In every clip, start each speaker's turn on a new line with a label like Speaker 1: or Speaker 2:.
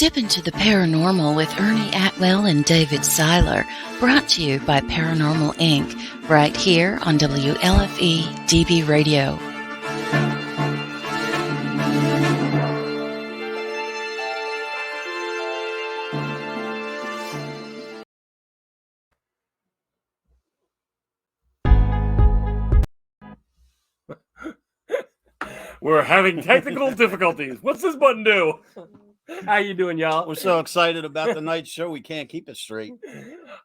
Speaker 1: Step into the paranormal with Ernie Atwell and David Seiler, brought to you by Paranormal Inc., right here on WLFE DB Radio.
Speaker 2: We're having technical difficulties. What's this button do? How you doing, y'all?
Speaker 3: We're so excited about the night show, we can't keep it straight.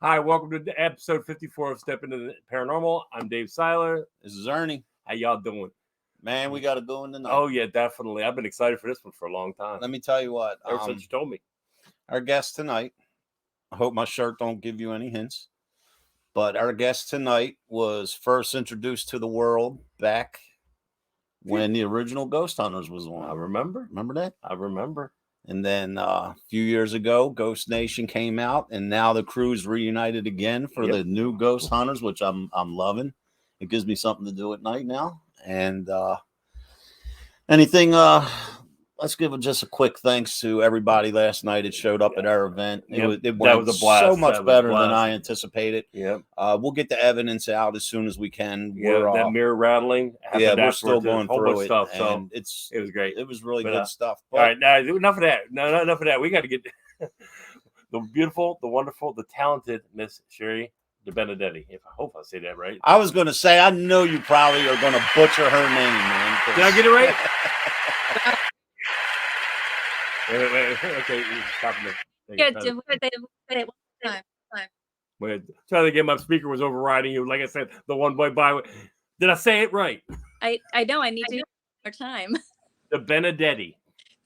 Speaker 2: Hi, welcome to episode 54 of Step Into the Paranormal. I'm Dave Seiler.
Speaker 3: This is Ernie.
Speaker 2: How y'all doing?
Speaker 3: Man, we got to go in tonight.
Speaker 2: Oh, yeah, definitely. I've been excited for this one for a long time.
Speaker 3: Let me tell you what.
Speaker 2: Ever since you told me.
Speaker 3: Our guest tonight, I hope my shirt don't give you any hints, but our guest tonight was first introduced to the world back when the original Ghost Hunters was on.
Speaker 2: I remember.
Speaker 3: Remember that?
Speaker 2: I remember.
Speaker 3: And then a few years ago, Ghost Nation came out, and now the crew's reunited again for the new Ghost Hunters, which I'm loving. It gives me something to do at night now. And let's give just a quick thanks to everybody last night that showed up at our event. It was a blast. So much better than I anticipated.
Speaker 2: Yeah.
Speaker 3: We'll get the evidence out as soon as we can.
Speaker 2: Yeah, that mirror rattling.
Speaker 3: We're still going through it.
Speaker 2: Stuff, so
Speaker 3: and it was
Speaker 2: great.
Speaker 3: It was really good stuff.
Speaker 2: But, all right, now enough of that. No, enough of that. We got to get the beautiful, the wonderful, the talented Miss Shari DeBenedetti. I hope I say that right.
Speaker 3: I was going to say, I know you probably are going to butcher her name, man.
Speaker 2: Did I get it right? Wait. Okay, stop it.
Speaker 4: Yeah, do it one time.
Speaker 2: Wait, trying to get my speaker was overriding you. Like I said, the one boy by. Did I say it right?
Speaker 4: I know. I need to do it one more time.
Speaker 2: DeBenedetti.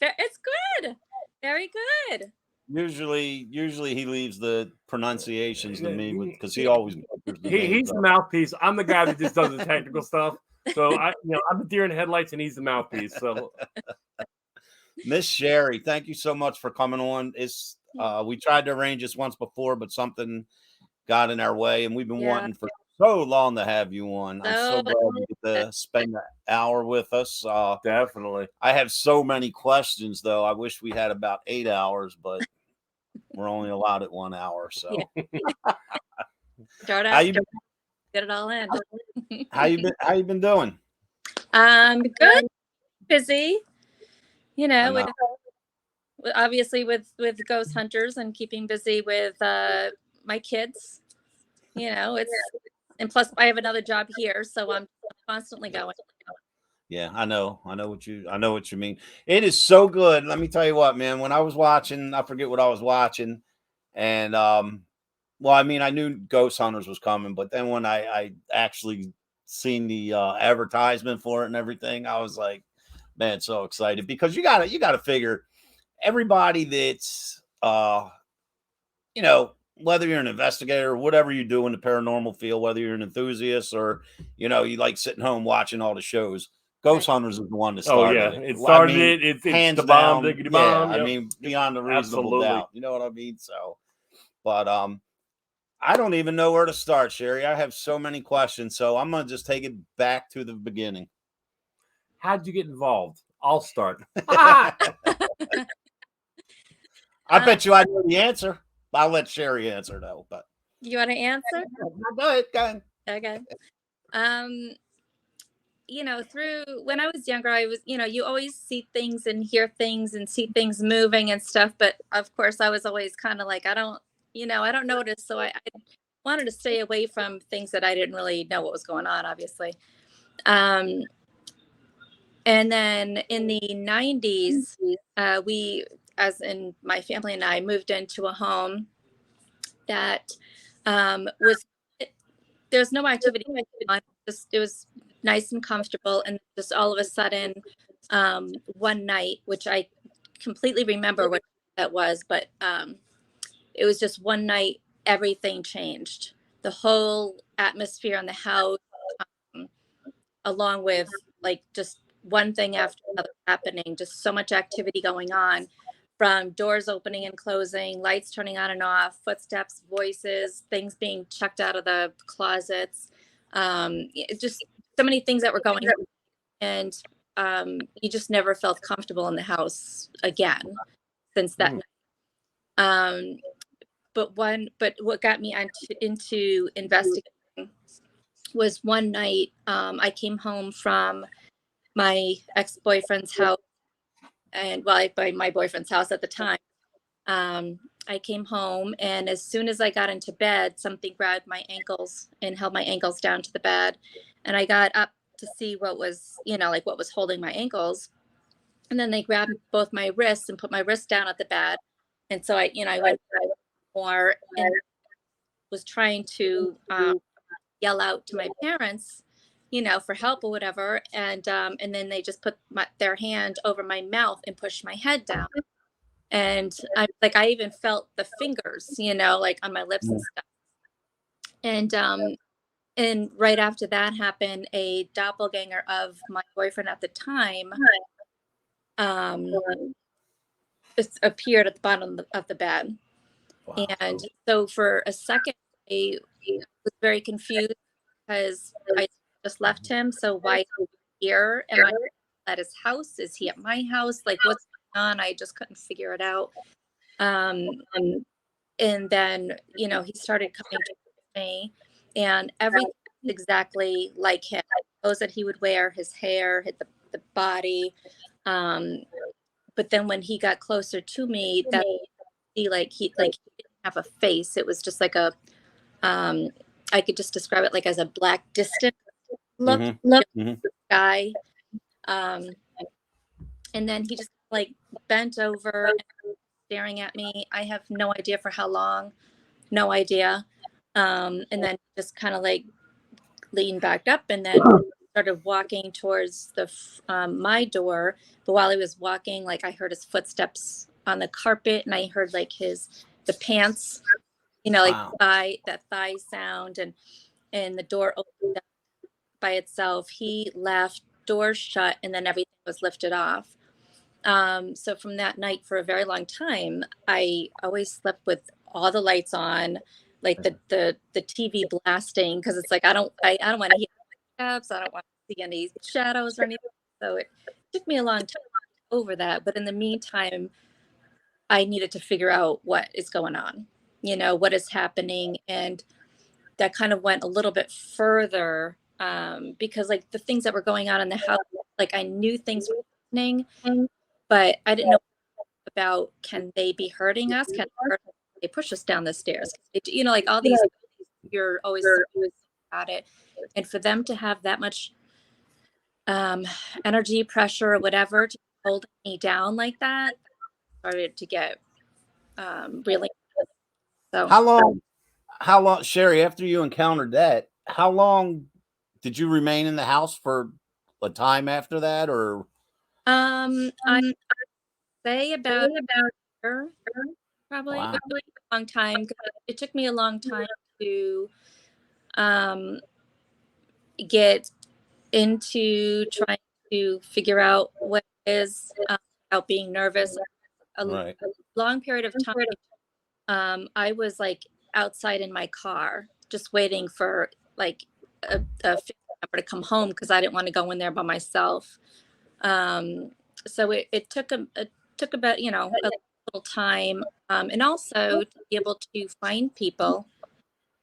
Speaker 4: It's good. Very good.
Speaker 3: Usually he leaves the pronunciations to me because he always.
Speaker 2: He's the mouthpiece. I'm the guy that just does the technical stuff. So I'm the deer in headlights, and he's the mouthpiece. So.
Speaker 3: Miss Shari, thank you so much for coming on. It's we tried to arrange this once before, but something got in our way, and we've been wanting for so long to have you on. I'm so glad you get to spend an hour with us.
Speaker 2: Definitely.
Speaker 3: I have so many questions, though. I wish we had about 8 hours, but we're only allowed at 1 hour. So,
Speaker 4: start out. Get it all in.
Speaker 3: How you been doing?
Speaker 4: Good. Busy. Obviously with Ghost Hunters and keeping busy with my kids, and plus I have another job here, so I'm constantly going.
Speaker 3: Yeah, I know what you mean. It is so good. Let me tell you what, man, when I was watching, I forget what I was watching. And, I knew Ghost Hunters was coming, but then when I actually seen the advertisement for it and everything, I was like, man, so excited because you gotta figure everybody that's whether you're an investigator or whatever you do in the paranormal field, whether you're an enthusiast or you like sitting home watching all the shows, Ghost Hunters is the one that started it.
Speaker 2: It started it's
Speaker 3: hands
Speaker 2: the bomb,
Speaker 3: down.
Speaker 2: diggity bomb.
Speaker 3: I mean, beyond a reasonable doubt. You know what I mean? So, but I don't even know where to start, Shari. I have so many questions, so I'm gonna just take it back to the beginning.
Speaker 2: How'd you get involved? I'll start.
Speaker 3: I bet you I know the answer. I'll let Shari answer though. But
Speaker 4: you want to answer?
Speaker 3: Go ahead.
Speaker 4: Okay. Through when I was younger, I was, you always see things and hear things and see things moving and stuff. But of course, I was always kind of like, I don't notice. So I wanted to stay away from things that I didn't really know what was going on, obviously. And then in the 90s, we, as in my family and I, moved into a home that there's no activity on. It was nice and comfortable. And just all of a sudden, one night, which I completely remember what that was, but it was just one night, everything changed. The whole atmosphere in the house, along with just one thing after another happening, just so much activity going on, from doors opening and closing, lights turning on and off, footsteps, voices, things being chucked out of the closets, just so many things that were going on. And you just never felt comfortable in the house again since that night. Um, but what got me into investigating was one night, I came home from my ex-boyfriend's house, and by my boyfriend's house at the time. I came home, and as soon as I got into bed, something grabbed my ankles and held my ankles down to the bed. And I got up to see what was, like what was holding my ankles. And then they grabbed both my wrists and put my wrist down at the bed. And so I went more and was trying to yell out to my parents, for help or whatever. And then they just put their hand over my mouth and pushed my head down. And I even felt the fingers, like on my lips and stuff. And right after that happened, a doppelganger of my boyfriend at the time appeared at the bottom of the bed.
Speaker 3: Wow.
Speaker 4: And so for a second, I was very confused because I just left him. So why is he here? Am I at his house? Is he at my house? Like, what's going on? I just couldn't figure it out. And then, he started coming to me, and everything was exactly like him. Clothes that he would wear, his hair, the body. But then when he got closer to me, that he didn't have a face. It was just like a I could just describe it like as a black distant look, guy. And then he just bent over and staring at me. I have no idea for how long, no idea. And then just kind of leaned back up and then started walking towards my door. But while he was walking, I heard his footsteps on the carpet, and I heard the pants,
Speaker 3: Wow.
Speaker 4: that thigh sound, and the door opened up by itself. He left, door shut, and then everything was lifted off. So from that night, for a very long time, I always slept with all the lights on, the TV blasting, because it's I don't want to hear steps, I don't want to see any shadows or anything. So it took me a long time to get over that, but in the meantime, I needed to figure out what is going on, what is happening, and that kind of went a little bit further, because the things that were going on in the house, I knew things were happening, but I didn't know about, can they be hurting us? Can they push us down the stairs? All these, you're always about it. And for them to have that much energy, pressure, or whatever, to hold me down like that, started to get really. So
Speaker 3: How long, Shari, after you encountered that, how long did you remain in the house for a time after that? Or
Speaker 4: I say about a year, probably.
Speaker 3: Wow.
Speaker 4: A long time. It took me a long time to get into trying to figure out what it is, about being nervous.
Speaker 3: Right.
Speaker 4: A long period of time, I was outside in my car, just waiting for a family member to come home, because I didn't want to go in there by myself. So it took about a little time, and also to be able to find people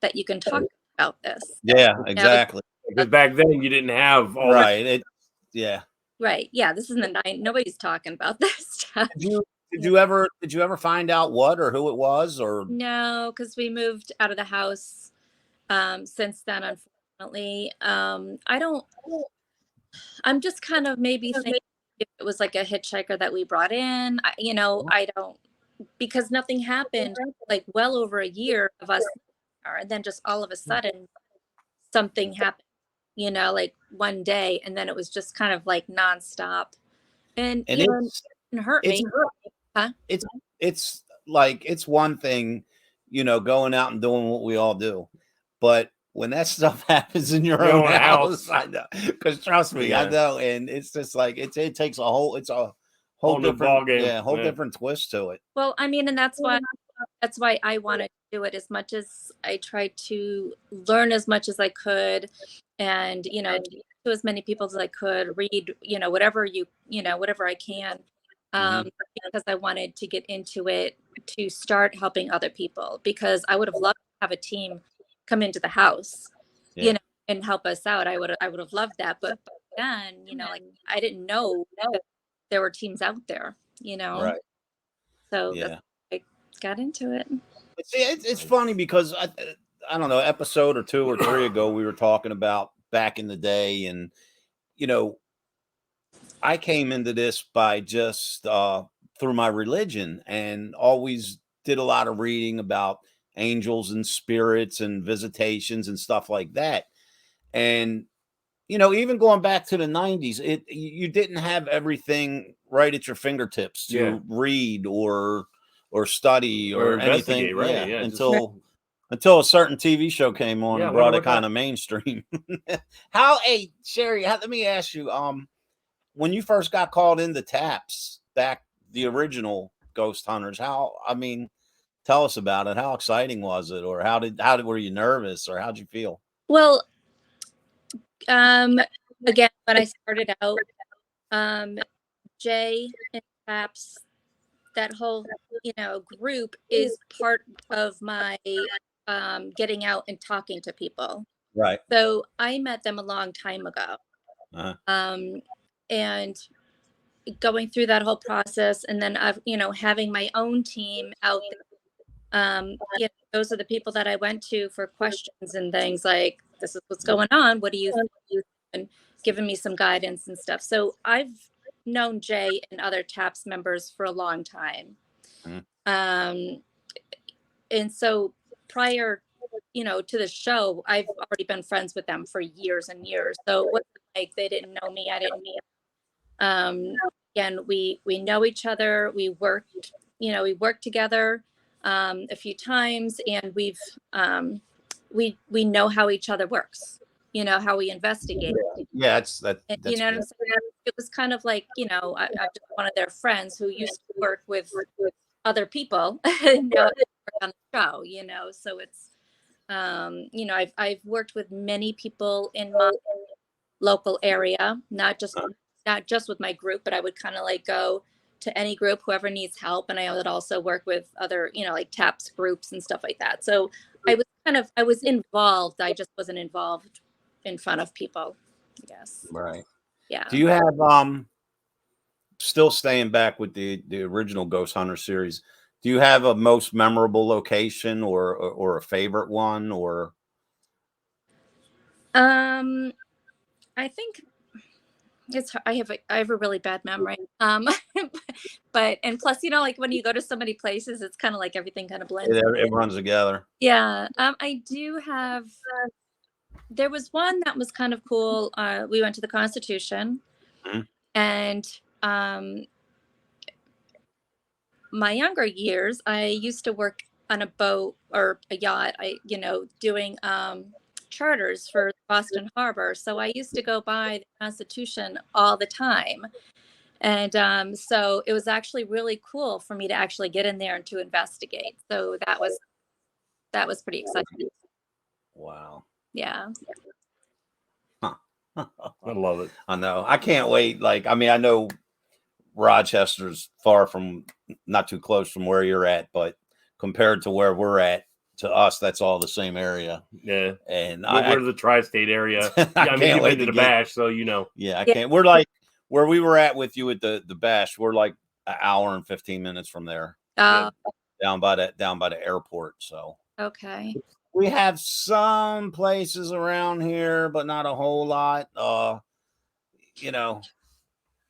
Speaker 4: that you can talk about this.
Speaker 3: Yeah, exactly.
Speaker 2: Because back then you didn't have all that.
Speaker 3: Right. Yeah.
Speaker 4: Right. Yeah. This is in the 90s. Nobody's talking about this stuff.
Speaker 3: Did you ever find out what or who it was, or
Speaker 4: No, because we moved out of the house since then, unfortunately. I'm just kind of maybe thinking if it was a hitchhiker that we brought in. I don't, because nothing happened well over a year of us, and then just all of a sudden something happened, one day, and then it was just kind of nonstop. And it hurt me. Huh?
Speaker 3: It's one thing, going out and doing what we all do, but when that stuff happens in your own house, I know, because trust me, I know, and it's just it takes a whole different different twist to it.
Speaker 4: Well, I mean, and that's why I wanted to do it, as much as I tried to learn as much as I could, and to as many people as I could read, whatever whatever I can.
Speaker 3: Mhm.
Speaker 4: because I wanted to get into it to start helping other people, because I would have loved to have a team come into the house, you
Speaker 3: Yeah.
Speaker 4: know, and help us out. I would have loved that. But back then, like I didn't know that there were teams out there,
Speaker 3: Right.
Speaker 4: So that's
Speaker 3: Yeah.
Speaker 4: I got into it.
Speaker 3: But see, it's funny because I don't know, episode or 2 or 3 ago, we were talking about back in the day, and you know, I came into this by just through my religion, and always did a lot of reading about angels and spirits and visitations and stuff like that. And even going back to the 90s, you didn't have everything right at your fingertips
Speaker 2: Yeah.
Speaker 3: to read or study
Speaker 2: Or
Speaker 3: or anything.
Speaker 2: investigate, right?
Speaker 3: Yeah,
Speaker 2: Yeah.
Speaker 3: until a certain TV show came on
Speaker 2: Yeah, I
Speaker 3: and
Speaker 2: wonder
Speaker 3: brought it
Speaker 2: what
Speaker 3: kind of mainstream. Hey, Sherry, let me ask you, when you first got called into TAPS, back the original Ghost Hunters, tell us about it. How exciting was it? Or were you nervous, or how'd you feel?
Speaker 4: Well, again, when I started out, Jay and Paps, that whole group is part of my getting out and talking to people.
Speaker 3: Right.
Speaker 4: So I met them a long time ago,
Speaker 3: Uh-huh.
Speaker 4: and going through that whole process, and then I've having my own team out there. Those are the people that I went to for questions and things like, this is what's going on, what do you think? And giving me some guidance and stuff. So I've known Jay and other TAPS members for a long time.
Speaker 3: Mhm.
Speaker 4: And so prior, to the show, I've already been friends with them for years and years. So it wasn't like they didn't know me, I didn't again, we know each other. We worked together a few times, and we know how each other works, how we investigate.
Speaker 3: Yeah, that's
Speaker 4: And,
Speaker 3: that's
Speaker 4: you know what I'm
Speaker 3: good.
Speaker 4: saying? It was kind of like, I'm just one of their friends who used to work with other people and now they work on the show, so it's, I've worked with many people in my local area, not just with my group, but I would kind of like go to any group, whoever needs help. And I would also work with other, like TAPS groups and stuff like that. So I was involved. I just wasn't involved in front of people, I guess.
Speaker 3: Right.
Speaker 4: Yeah.
Speaker 3: Do you have still staying back with the original Ghost Hunter series? Do you have a most memorable location or a favorite one, or?
Speaker 4: I think I have a really bad memory. But and plus, like when you go to so many places, it's kind of like everything kind of blends.
Speaker 3: It runs together.
Speaker 4: Yeah. I do have. There was one that was kind of cool. We went to the Constitution,
Speaker 3: Mhm.
Speaker 4: and my younger years, I used to work on a boat or a yacht. Doing charters for Boston Harbor. So I used to go by the Constitution all the time. And so it was actually really cool for me to actually get in there and to investigate. So that was pretty exciting.
Speaker 3: Wow.
Speaker 4: Yeah.
Speaker 3: Huh.
Speaker 2: I love it.
Speaker 3: I know. I can't wait. I know Rochester's far from, not too close from where you're at, but compared to where we're at, to us, that's all the same area.
Speaker 2: Yeah.
Speaker 3: And
Speaker 2: We're the tri-state area.
Speaker 3: I
Speaker 2: Yeah, I mean,
Speaker 3: can't
Speaker 2: you've
Speaker 3: wait
Speaker 2: been to
Speaker 3: to
Speaker 2: the
Speaker 3: get.
Speaker 2: bash, so
Speaker 3: Yeah, I
Speaker 4: Yeah.
Speaker 3: can't. We're like where we were at with you at the bash. We're like an hour and 15 minutes from there,
Speaker 2: Yeah.
Speaker 3: down by the airport. So
Speaker 4: Okay.
Speaker 3: we have some places around here, but not a whole lot.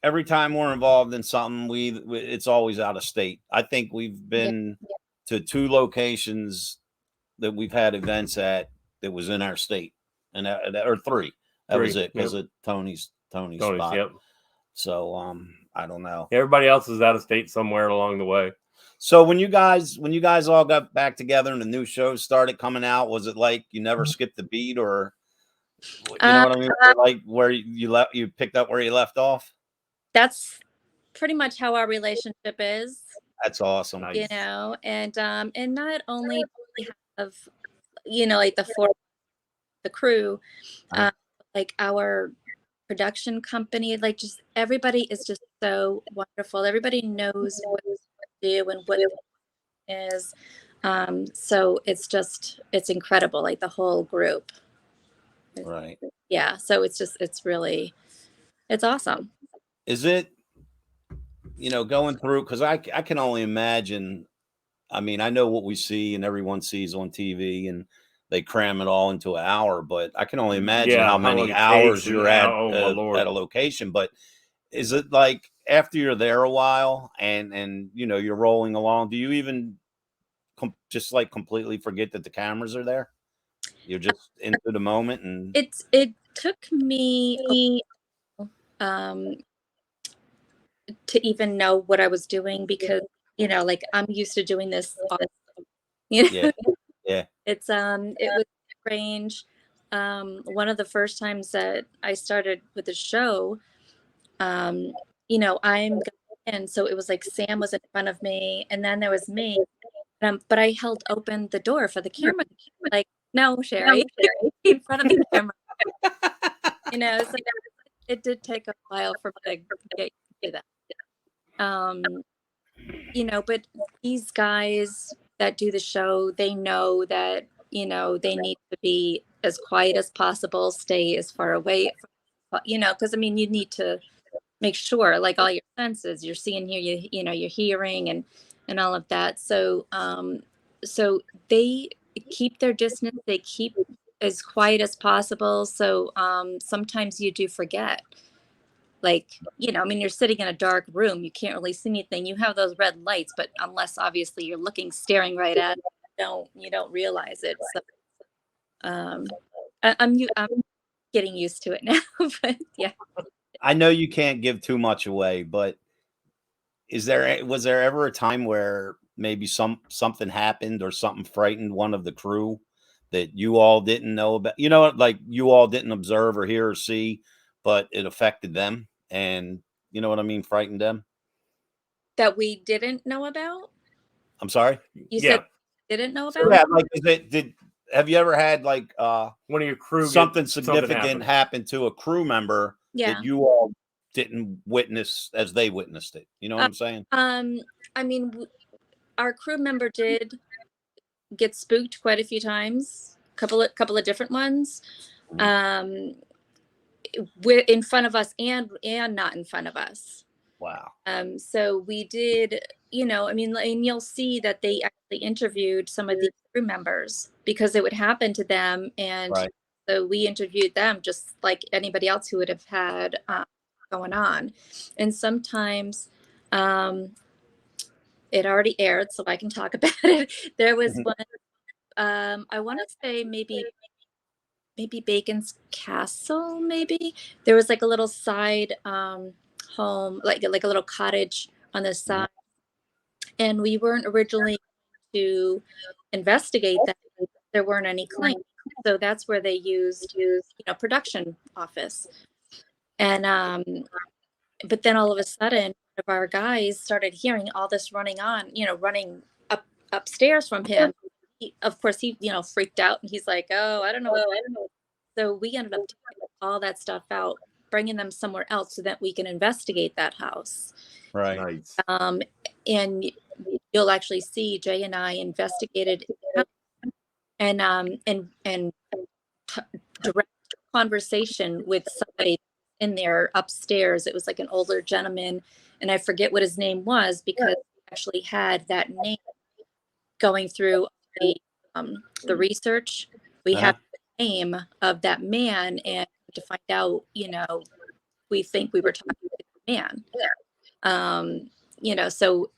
Speaker 3: Every time we're involved in something, it's always out of state. I think we've been to 2 locations that we've had events at that was in our state, and or 3. That was it, because
Speaker 2: Yep.
Speaker 3: of Tony's
Speaker 2: Tony's,
Speaker 3: spot.
Speaker 2: yep.
Speaker 3: So I don't know.
Speaker 2: Everybody else is out of state somewhere along the way.
Speaker 3: So when you guys all got back together and the new shows started coming out, was it like you never skipped the beat, or you know what I mean? Like where you picked up where you left off?
Speaker 4: That's pretty much how our relationship is,
Speaker 3: That's awesome.
Speaker 2: Nice.
Speaker 4: and not only do we have, like the crew,
Speaker 3: Uh-huh.
Speaker 4: like our production company. Like, just everybody is just so wonderful. Everybody knows what to do and what it is. So it's incredible. Like, the whole group.
Speaker 3: Right.
Speaker 4: Yeah. So it's awesome.
Speaker 3: Is it, going through, because I can only imagine. I mean, I know what we see and everyone sees on TV, and they cram it all into an hour, but I can only imagine
Speaker 2: Yeah,
Speaker 3: how
Speaker 2: how long
Speaker 3: many
Speaker 2: it takes
Speaker 3: hours
Speaker 2: and
Speaker 3: you're at
Speaker 2: oh my Lord.
Speaker 3: at a location. But is it like after you're there a while and you're rolling along, do you even just like completely forget that the cameras are there? You're just into the moment, and
Speaker 4: It took me um to even know what I was doing, because like, I'm used to doing this you
Speaker 3: yeah,
Speaker 4: know
Speaker 3: yeah,
Speaker 4: it was strange. One of the first times that I started with the show, um I'm going in, so it was like Sam was in front of me, and then there was me, but I held open the door for the camera, like, no, Sherry, in front of the camera, so it did take a while for me to get used to that. But these guys that do the show, they know that, they need to be as quiet as possible, stay as far away, because I mean, you need to make sure, like, all your senses, you're seeing, here, you're hearing, and all of that. So they keep their distance, they keep as quiet as possible. So sometimes you do forget, like, I mean, you're sitting in a dark room, you can't really see anything, you have those red lights, but unless obviously you're staring right at it, you don't realize it. So I'm getting used to it now. But yeah.
Speaker 3: I know you can't give too much away, but was there ever a time where maybe something happened or something frightened one of the crew that you all didn't know about? Like you all didn't observe or hear or see, but it affected them, and you know what I mean, frightened them.
Speaker 4: That we didn't know about?
Speaker 3: I'm sorry.
Speaker 4: You
Speaker 2: Yeah,
Speaker 4: said didn't know about?
Speaker 3: Yeah, like have you ever had like
Speaker 2: one of your crew
Speaker 3: something
Speaker 2: something
Speaker 3: significant
Speaker 2: happen.
Speaker 3: happen to a crew member
Speaker 4: Yeah.
Speaker 3: that you all didn't witness as they witnessed it? You know what I'm saying?
Speaker 4: I mean, our crew member did get spooked quite a few times, couple of different ones, in front of us and not in front of us.
Speaker 3: Wow.
Speaker 4: So we did, I mean, and you'll see that they actually interviewed some of the crew members, because it would happen to them, and
Speaker 3: Right.
Speaker 4: so we interviewed them just like anybody else who would have had going on. And sometimes it already aired, so I can talk about it. There was one, I want to say maybe Bacon's Castle, maybe. There was like a little side home, like a little cottage on the side. And we weren't originally to investigate that. There weren't any claims. So that's where they used, production office. And but then all of a sudden, one of our guys started hearing all this running upstairs from him. Of course, he freaked out, and he's like, "Oh, I don't know." So we ended up taking all that stuff out, bringing them somewhere else so that we can investigate that house.
Speaker 3: Right.
Speaker 2: Nice.
Speaker 4: And you'll actually see Jay and I investigated and direct conversation with somebody in there upstairs. It was like an older gentleman, and I forget what his name was, because we actually had that name going through the research. We have the name of that man, and to find out, we think we were talking to the man. So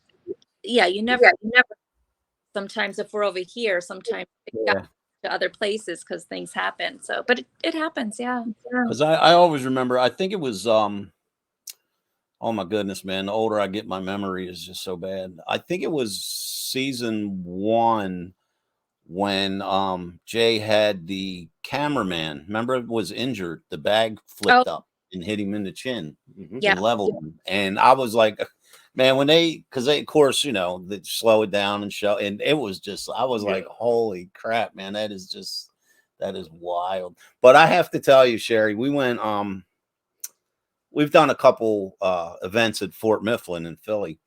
Speaker 4: yeah, you never. Sometimes if we're over here, sometimes it got to other places because things happen. So, but it happens, yeah.
Speaker 3: Because I always remember, I think it was oh my goodness, man. The older I get, my memory is just so bad. I think it was season 1 when Jay had the cameraman, remember, was injured, the bag flipped up and hit him in the chin and leveled him. And I was like, man, when because they, of course, they slow it down and show, and it was just, I was like, holy crap, man, that is wild. But I have to tell you, Sherry, we went we've done a couple events at Fort Mifflin in Philly.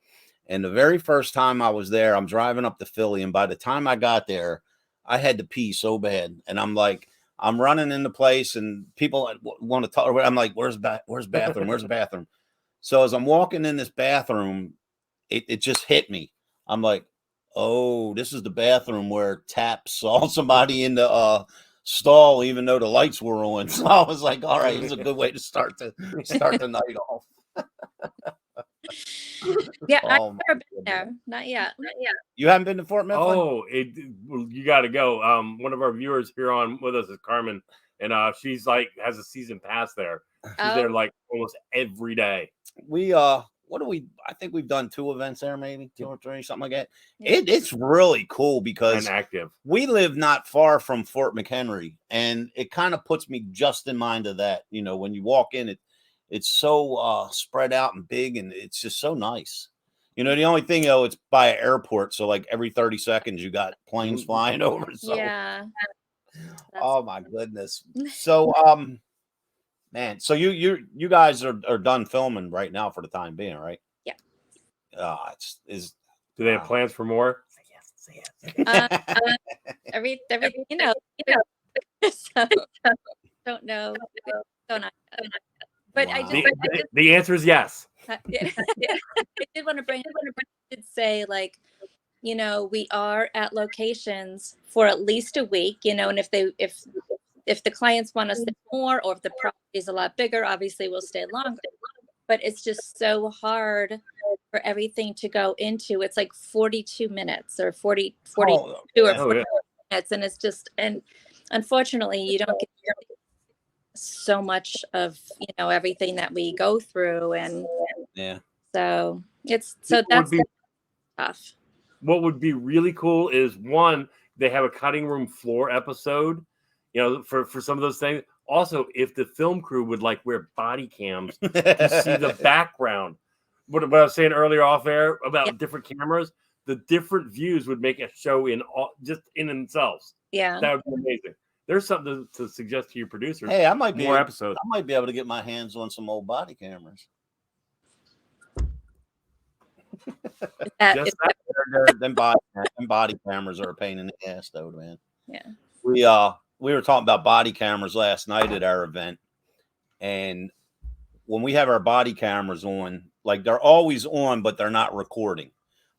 Speaker 3: And the very first time I was there, I'm driving up to Philly, and by the time I got there, I had to pee so bad. And I'm like, I'm running into place, and people want to talk. I'm like, where's bathroom? Where's the bathroom? So as I'm walking in this bathroom, it just hit me. I'm like, oh, this is the bathroom where Tap saw somebody in the stall, even though the lights were on. So I was like, all right, it's a good way to start the night off.
Speaker 4: Yeah, I've
Speaker 3: Oh,
Speaker 4: never been there. Not yet.
Speaker 3: you haven't been to Fort Mifflin?
Speaker 2: Oh, you got to go. One of our viewers here on with us is Carmen, and she's like has a season pass there. She's there like almost every day.
Speaker 3: We what do we? I think we've done 2 events there, maybe 2 or 3, something like that. Yeah. It's really cool because
Speaker 2: and active.
Speaker 3: We live not far from Fort McHenry, and it kind of puts me just in mind of that. You know, when you walk in, it's so spread out and big, and it's just so nice. You know, the only thing though, it's by an airport, so like every 30 seconds you got planes flying over. So.
Speaker 4: Yeah.
Speaker 3: Oh my goodness. So man, so you guys are done filming right now for the time being, right?
Speaker 4: Yeah.
Speaker 2: Do they have plans for more?
Speaker 3: Say yes.
Speaker 4: Everything, you know. So, don't know. Don't know. But
Speaker 3: Wow.
Speaker 2: The answer is yes.
Speaker 4: I did want to bring. I did say, like, you know, we are at locations for at least a week. You know, and if the clients want us to stay more, or if the property is a lot bigger, obviously we'll stay longer. But it's just so hard for everything to go into. It's like 42 minutes or 42 or 40 minutes, and it's just, and unfortunately, you don't get so much of, you know, everything that we go through, and
Speaker 3: yeah,
Speaker 4: so that's tough.
Speaker 2: What would be really cool is, one, they have a cutting room floor episode, you know, for some of those things. Also, if the film crew would like wear body cams to see the background, what I was saying earlier off air about different cameras, the different views would make a show just in themselves.
Speaker 4: Yeah,
Speaker 2: that would be amazing. There's something to suggest to your producers.
Speaker 3: Hey, I might be
Speaker 2: episodes.
Speaker 3: I might be able to get my hands on some old body cameras. Them body cameras are a pain in the ass, though, man.
Speaker 4: Yeah.
Speaker 3: We were talking about body cameras last night at our event, and when we have our body cameras on, like, they're always on, but they're not recording.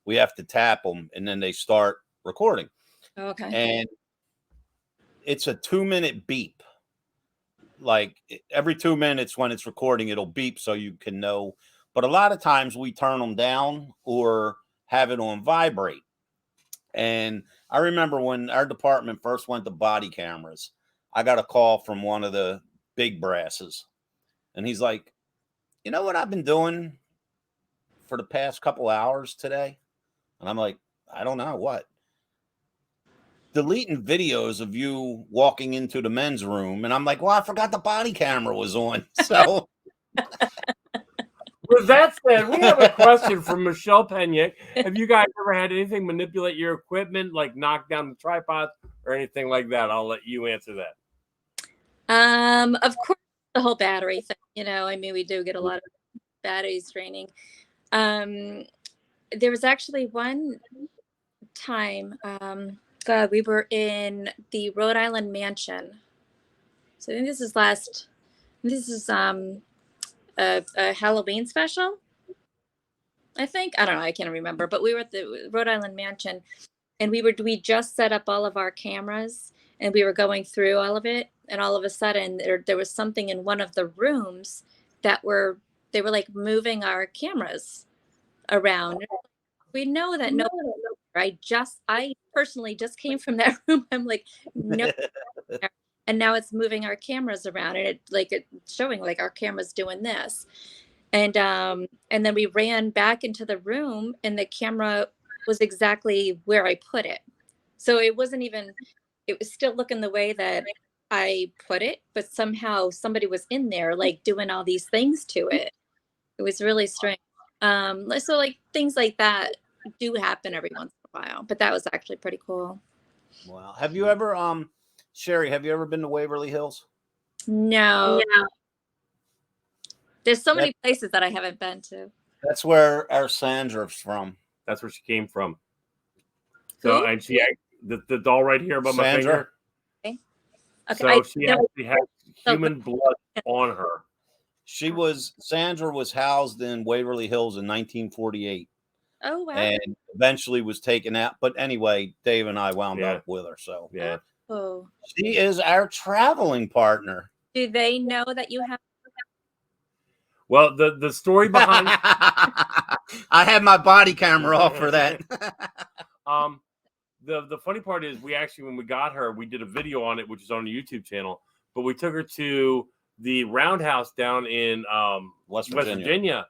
Speaker 3: We have to tap them, and then they start recording.
Speaker 4: Okay.
Speaker 3: And it's a 2-minute beep. Like every 2 minutes when it's recording, it'll beep so you can know. But a lot of times we turn them down or have it on vibrate. And I remember when our department first went to body cameras, I got a call from one of the big brasses. And he's like, you know what I've been doing for the past couple hours today? And I'm like, I don't know what. Deleting videos of you walking into the men's room. And I'm like, well, I forgot the body camera was on. So
Speaker 2: with that said, we have a question from Michelle Penyik. Have you guys ever had anything manipulate your equipment, like knock down the tripods or anything like that? I'll let you answer that.
Speaker 4: Of course, the whole battery thing, you know, I mean, we do get a lot of batteries draining. There was actually one time, God, we were in the Rhode Island mansion. So I think this is a Halloween special, I think. I don't know, I can't remember, but we were at the Rhode Island mansion, and we just set up all of our cameras, and we were going through all of it, and all of a sudden there was something in one of the rooms they were like moving our cameras around. We know that I personally just came from that room. I'm like, no. And now it's moving our cameras around, and it's showing like our camera's doing this. And then we ran back into the room, and the camera was exactly where I put it. So it was still looking the way that I put it, but somehow somebody was in there like doing all these things to it. It was really strange. So like things like that do happen every once in a while, but that was actually pretty cool.
Speaker 3: Wow. Have you ever, Shari, have you ever been to Waverly Hills?
Speaker 4: No. There's so many places that I haven't been to.
Speaker 3: That's where our Sandra's from.
Speaker 2: That's where she came from. So,
Speaker 4: Who?
Speaker 2: and she, the doll right here above my
Speaker 3: Sandra?
Speaker 2: finger.
Speaker 4: Okay.
Speaker 2: So she actually has human blood on her.
Speaker 3: Sandra was housed in Waverly Hills in 1948.
Speaker 4: Oh, wow.
Speaker 3: And eventually was taken out. But anyway, Dave and I wound up with her. So
Speaker 2: yeah.
Speaker 4: Oh.
Speaker 3: She is our traveling partner.
Speaker 4: Do they know that you have?
Speaker 2: Well, the story behind
Speaker 3: I had my body camera off for that.
Speaker 2: The funny part is we actually, when we got her, we did a video on it, which is on the YouTube channel, but we took her to the Roundhouse down in West Virginia.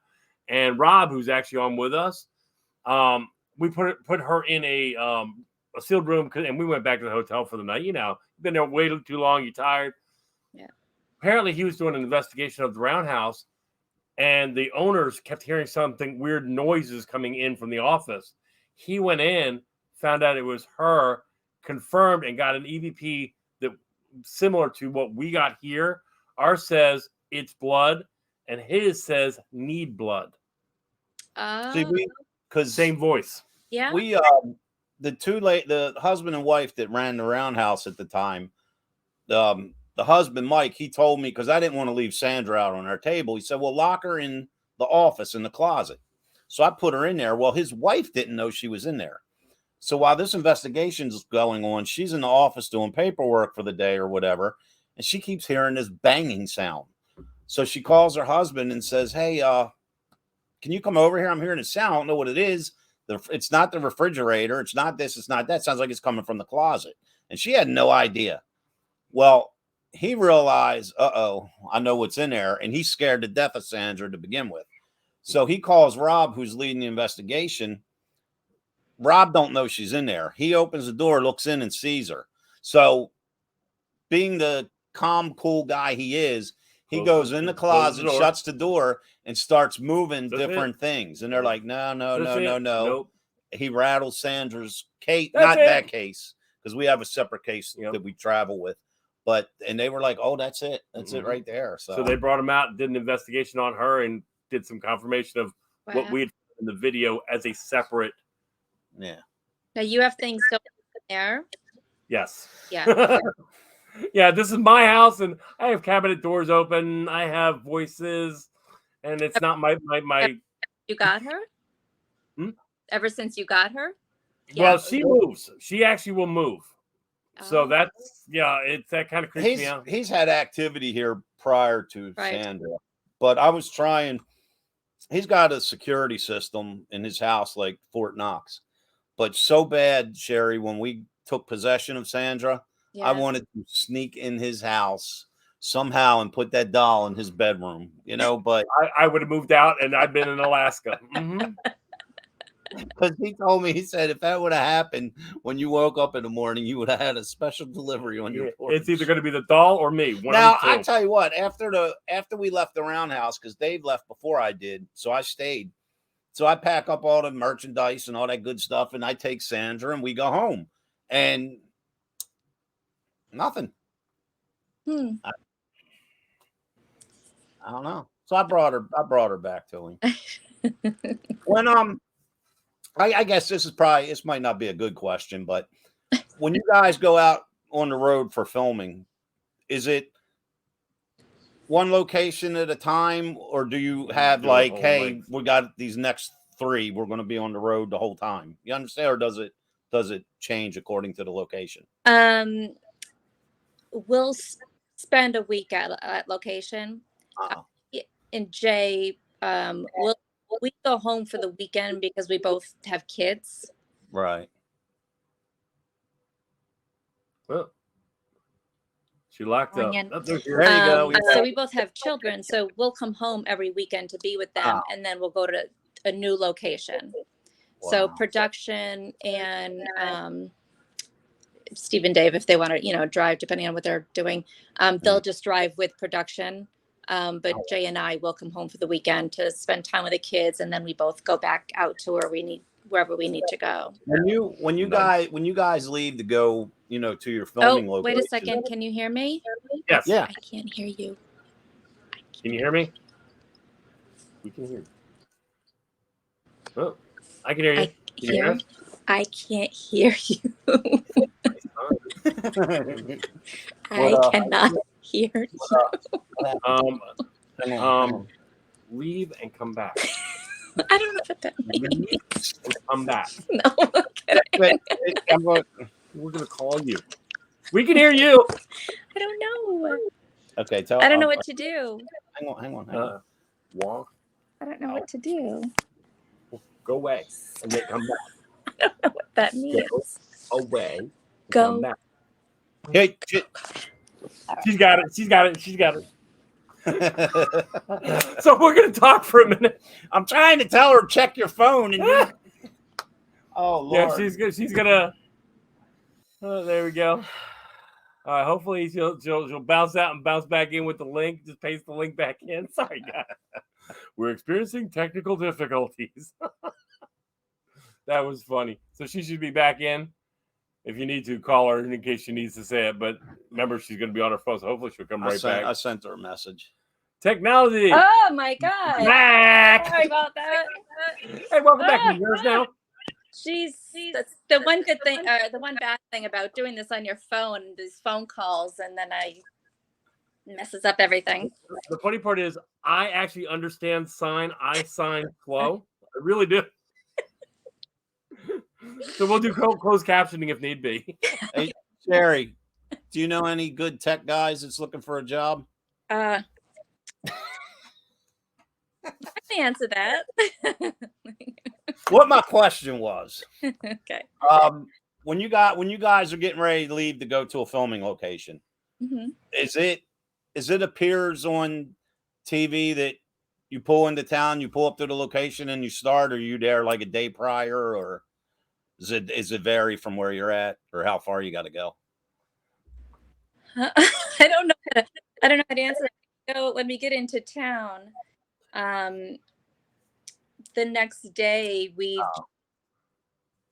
Speaker 2: And Rob, who's actually on with us, we put her in a sealed room, and we went back to the hotel for the night. You know, you've been there way too long, you're tired.
Speaker 4: Yeah.
Speaker 2: Apparently, he was doing an investigation of the Roundhouse, and the owners kept hearing something weird noises coming in from the office. He went in, found out it was her, confirmed, and got an EVP that similar to what we got here. Ours says it's blood, and his says need blood.
Speaker 3: See, because
Speaker 2: same voice.
Speaker 4: Yeah.
Speaker 3: We the husband and wife that ran the Roundhouse at the time, the husband Mike, he told me, because I didn't want to leave Sandra out on our table. He said, "Well, lock her in the office in the closet." So I put her in there. Well, his wife didn't know she was in there. So while this investigation is going on, she's in the office doing paperwork for the day or whatever, and she keeps hearing this banging sound. So she calls her husband and says, "Hey, can you come over here? I'm hearing a sound. I don't know what it is. It's not the refrigerator. It's not this. It's not that. Sounds like it's coming from the closet." And she had no idea. Well, he realized, I know what's in there. And he's scared to death of Sandra to begin with. So he calls Rob, who's leading the investigation. Rob don't know she's in there. He opens the door, looks in, and sees her. So being the calm, cool guy he is, he goes in the closet, shuts the door, and starts moving different things. And they're like, no. Nope. He rattles Sandra's case, that case, because we have a separate case that we travel with. And they were like, "Oh, that's it. That's it right there." So
Speaker 2: they brought him out and did an investigation on her and did some confirmation of what we had in the video as a separate.
Speaker 3: Yeah.
Speaker 4: Now you have things going there.
Speaker 2: Yes.
Speaker 4: Yeah.
Speaker 2: Yeah, this is my house, and I have cabinet doors open. I have voices, and it's not my.
Speaker 4: You got her? Ever since you got her?
Speaker 2: Yeah. Well, she moves. She actually will move. So that's it's that kind of creeps me out.
Speaker 3: He's had activity here prior to Sandra, but I was trying. He's got a security system in his house like Fort Knox, but so bad, Sherry, when we took possession of Sandra, I wanted to sneak in his house somehow and put that doll in his bedroom, but
Speaker 2: I would have moved out and I'd been in Alaska.
Speaker 3: Because he told me, he said, if that would have happened when you woke up in the morning, you would have had a special delivery on your porch.
Speaker 2: It's either going to be the doll or me.
Speaker 3: Now, I tell you what, after we left the Roundhouse, because Dave left before I did, so I stayed. So I pack up all the merchandise and all that good stuff, and I take Sandra and we go home. And nothing. I don't know. So I brought her back to him. When I guess this might not be a good question, but when you guys go out on the road for filming, is it one location at a time, or do you have like, hey, we got these next 3, we're going to be on the road the whole time? You understand, or does it change according to the location?
Speaker 4: We'll spend a week at location. And Jay, we go home for the weekend because we both have kids.
Speaker 3: Right.
Speaker 2: Well, she locked up.
Speaker 3: There you go.
Speaker 4: So we both have children, so we'll come home every weekend to be with them, and then we'll go to a new location. Wow. So production and Steve and Dave, if they want to, drive, depending on what they're doing, they'll just drive with production. But Jay and I will come home for the weekend to spend time with the kids, and then we both go back out to wherever we need to go.
Speaker 3: When you guys leave to go, to your filming location.
Speaker 4: Wait a second. Can you hear me?
Speaker 2: Yes.
Speaker 3: Yeah.
Speaker 4: I can't hear you.
Speaker 2: Can you hear me? We can hear you. Oh, I can hear you. Can you hear us?
Speaker 4: I can't hear you. I cannot hear you.
Speaker 2: Leave and come back.
Speaker 4: I don't know what that means.
Speaker 2: Leave and come back.
Speaker 4: No, okay.
Speaker 2: We're gonna call you. We can hear you.
Speaker 4: I don't know.
Speaker 3: Okay,
Speaker 4: I don't know what to do.
Speaker 3: Hang on.
Speaker 2: Walk.
Speaker 4: I don't know what to do.
Speaker 2: Go away and then come back.
Speaker 4: I don't know what that means.
Speaker 2: Go away. And
Speaker 4: Go.
Speaker 2: Come back.
Speaker 3: Hey,
Speaker 2: She's got it. She's got it. She's got it. So we're gonna talk for a minute.
Speaker 3: I'm trying to tell her check your phone, and oh Lord,
Speaker 2: yeah, she's gonna. Oh, there we go. All right. Hopefully she'll bounce out and bounce back in with the link. Just paste the link back in. Sorry, guys. We're experiencing technical difficulties. That was funny. So she should be back in. If you need to, call her in case she needs to say it. But remember, she's going to be on her phone, so hopefully she'll come back.
Speaker 3: I sent her a message.
Speaker 2: Technology.
Speaker 4: Oh my God!
Speaker 2: Back.
Speaker 4: Sorry about that.
Speaker 2: Hey, welcome back. Can you hear us now?
Speaker 4: That's the one good thing, the one bad thing about doing this on your phone, these phone calls, and then messes up everything.
Speaker 2: The funny part is, I actually understand sign. I sign slow. I really do. So we'll do closed captioning if need be.
Speaker 3: Hey, Shari, do you know any good tech guys that's looking for a job?
Speaker 4: I can answer that.
Speaker 3: What my question was.
Speaker 4: Okay.
Speaker 3: When you guys are getting ready to leave to go to a filming location,
Speaker 4: Mm-hmm.
Speaker 3: is it appears on TV that you pull into town, you pull up to the location and you start, or are you there like a day prior, or is it vary from where you're at or how far you got to go?
Speaker 4: I don't know how to answer that. So when we get into town, the next day we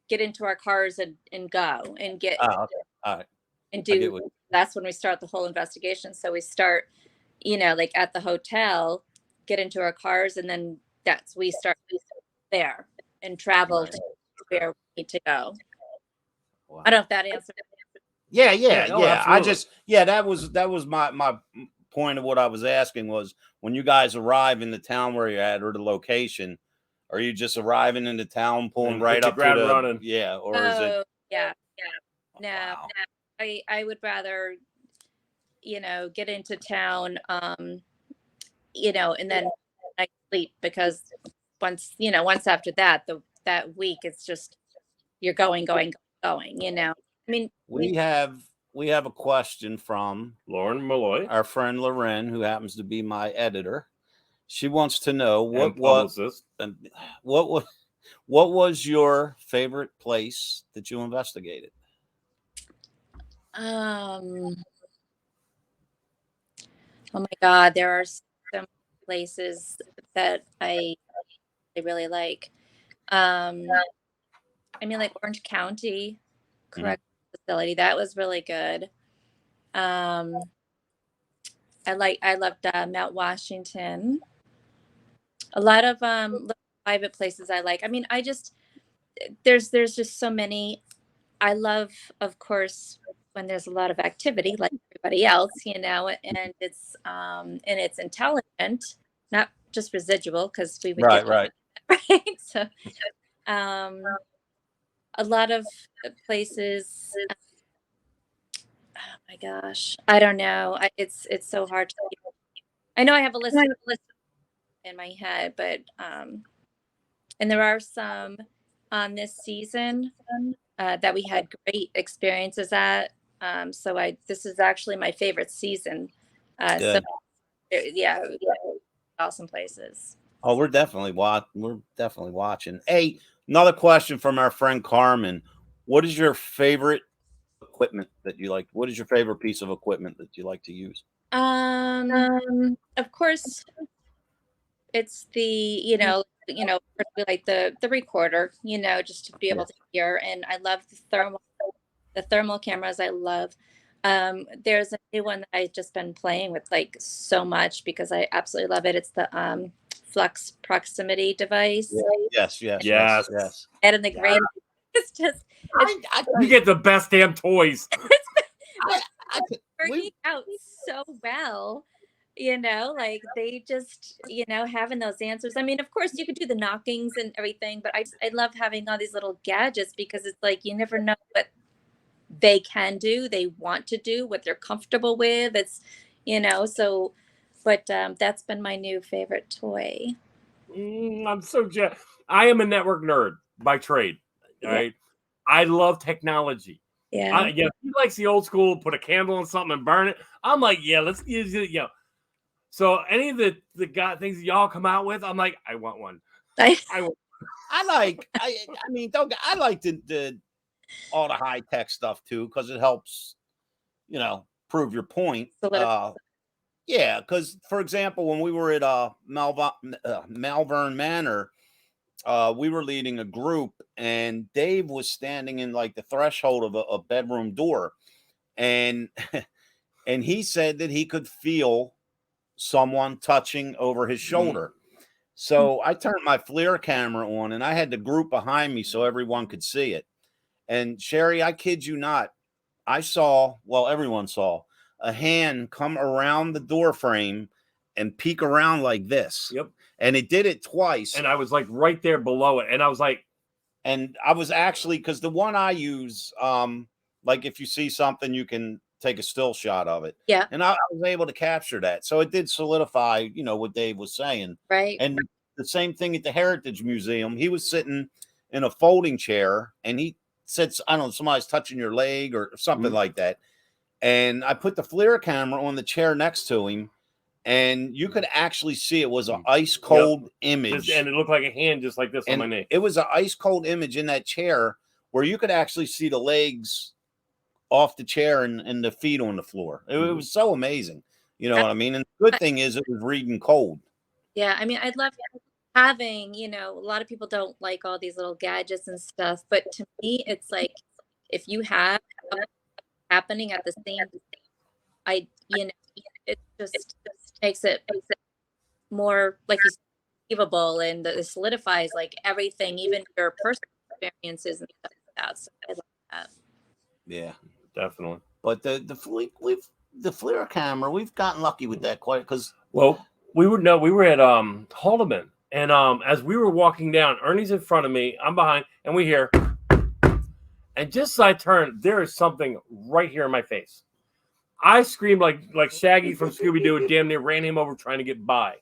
Speaker 4: get into our cars and go and get
Speaker 3: Okay. All right.
Speaker 4: and do. That's when we start the whole investigation. So we start, like at the hotel, get into our cars, and then we start there and travel to where we need to go. Wow. I don't know if that answered.
Speaker 3: Yeah.
Speaker 2: Absolutely.
Speaker 3: That was my point of what I was asking was when you guys arrive in the town where you're at or the location, are you just arriving in the town, pulling right up to the
Speaker 2: running?
Speaker 3: Yeah, or is it?
Speaker 4: Yeah. No, wow. I would rather, get into town, and then I sleep, because once after that, that week, it's just you're going. I mean,
Speaker 3: we have a question from
Speaker 2: Lauren Malloy,
Speaker 3: our friend Loren, who happens to be my editor. She wants to know what was your favorite place that you investigated?
Speaker 4: Oh my God, there are so many places that I really like. Like Orange County Correctional Facility, that was really good. I loved Mount Washington. A lot of private places I like. There's just so many. I love, of course, when there's a lot of activity, like everybody else, and it's intelligent, not just residual, because we would
Speaker 3: right.
Speaker 4: right. So, a lot of places. Oh my gosh, I don't know. It's so hard to. I know I have a list in my head, but and there are some on this season that we had great experiences at. So this is actually my favorite season. So yeah, awesome places.
Speaker 3: Oh, we're definitely watching. Hey, another question from our friend Carmen. What is your favorite equipment that you like? What is your favorite piece of equipment that you like to use?
Speaker 4: Of course, it's the we like the recorder, just to be able to hear. And I love the thermal cameras. I love There's a new one that I've just been playing with like so much because I absolutely love it. It's the flux proximity device.
Speaker 3: Yes.
Speaker 2: Yes.
Speaker 4: And in the great, it's just
Speaker 2: You get the best damn toys.
Speaker 4: it's working out so well. You know, like they just, you know, having those answers. I mean, of course, you could do the knockings and everything, but I love having all these little gadgets because it's like you never know what they can do, they want to do, what they're comfortable with. It's, you know, so, but that's been my new favorite toy.
Speaker 2: I'm so jealous. I am a network nerd by trade. All right. I love technology.
Speaker 4: Yeah.
Speaker 2: He likes the old school, put a candle on something and burn it. I'm like, yeah, let's use it. So any of the things that y'all come out with, I'm like, I want one. I
Speaker 3: like the all the high tech stuff too, because it helps, you know, prove your point. Yeah, because for example, when we were at Malvern Manor, we were leading a group, and Dave was standing in like the threshold of a bedroom door, and and he said that he could feel someone touching over his shoulder. So I turned my FLIR camera on, and I had the group behind me so everyone could see it. And Shari, I kid you not, everyone saw a hand come around the door frame and peek around like this.
Speaker 2: Yep.
Speaker 3: And it did it twice.
Speaker 2: And I was like right there below it. And I was like,
Speaker 3: and I was actually, because the one I use, like if you see something, you can take a still shot of it.
Speaker 4: Yeah.
Speaker 3: And I was able to capture that. So it did solidify, you know, what Dave was saying.
Speaker 4: Right.
Speaker 3: And the same thing at the Heritage Museum. He was sitting in a folding chair, and he said, I don't know, somebody's touching your leg or something like that. And I put the FLIR camera on the chair next to him, and you could actually see it was an ice cold image.
Speaker 2: And it looked like a hand just like this on my neck.
Speaker 3: It was an ice cold image in that chair where you could actually see the legs off the chair and the feet on the floor. It was so amazing. You know what I mean? And the good thing is it was reading cold.
Speaker 4: Yeah. I mean, I'd love having, you know, a lot of people don't like all these little gadgets and stuff, but to me, it's like, if you have happening at the same time, you know, it just makes it more, like you said, believable, and it solidifies like everything, even your personal experiences and stuff like that. So I love that.
Speaker 3: Yeah,
Speaker 2: definitely.
Speaker 3: But the FLIR camera, we've gotten lucky with that quite, because
Speaker 2: we were at Haldeman, and as we were walking down, Ernie's in front of me, I'm behind, and we hear, and just as I turn, there is something right here in my face. I screamed like Shaggy from Scooby-Doo and damn near ran him over trying to get by.